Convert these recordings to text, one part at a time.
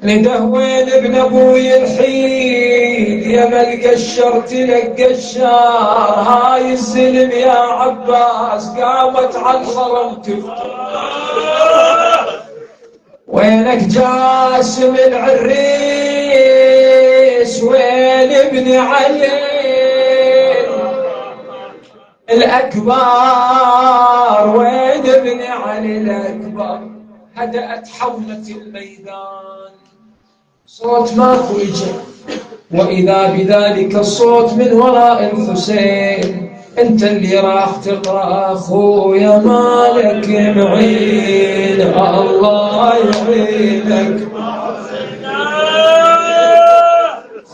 ندهوين ابن ابوي الحيد يا ملقى الشر لك الشار. هاي الزلم يا عباس قامت على الحرم تفتح. وينك جاسم العريس وين ابن علي الأكبر وين ابن علي الأكبر. هدأت حولة الميدان صوت ماكو يجي وإذا بذلك الصوت من وراء الحسين. انت اللي راح تقرأ أخويا مالك معين الله يعينك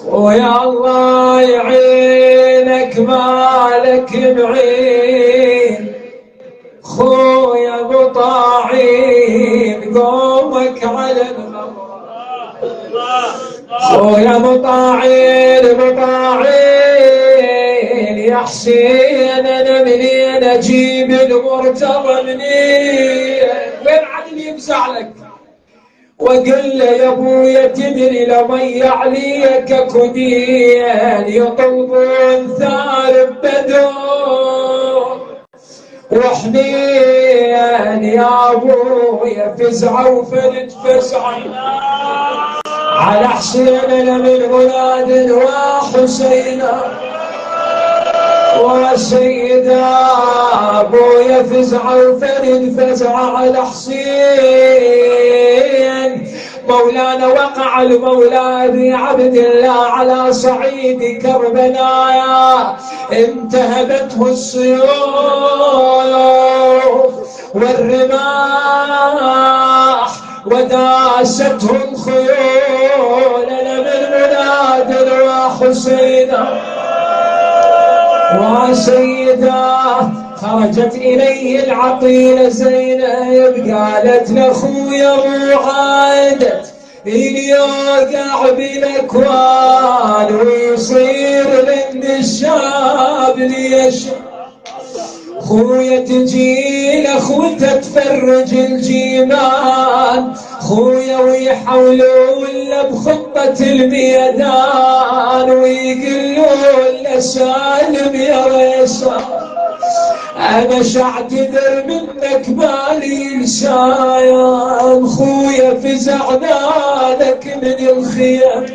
ويا الله يعينك مالك معين. خويا مطاعين قومك على الغمر. خويا مطاعين يا حسين انا منين اجيب المرتضى منين. وين عدل يفزع لك وقل له يا ابويا تدري لضيع عليك كدين يطلبون ثالب بدور وحنين يا ابويا فزعه وفلت فزعه على حسين من ولاد وحسينا وسيدا ابويا فزعه وفلت فزعه على حسين. مولانا وقع المولى ذي عبد الله على صعيد كربلاء انتهبته السيوف والرماح وداسته الخيول من ولاد وحسينا وسيداه. خرجت إليه العقيلة زينب قالت لأخويا وعادت يوقع بالأكوان ويصير لند الشاب ليشرب. خويا تجي لأخوته تفرج الجيمان خويا ويحولون له بخطة الميدان ويقولون له سالم يا ريسان أنا شعتذر منك بالي لسان. خويا فزعنا لك من الخيام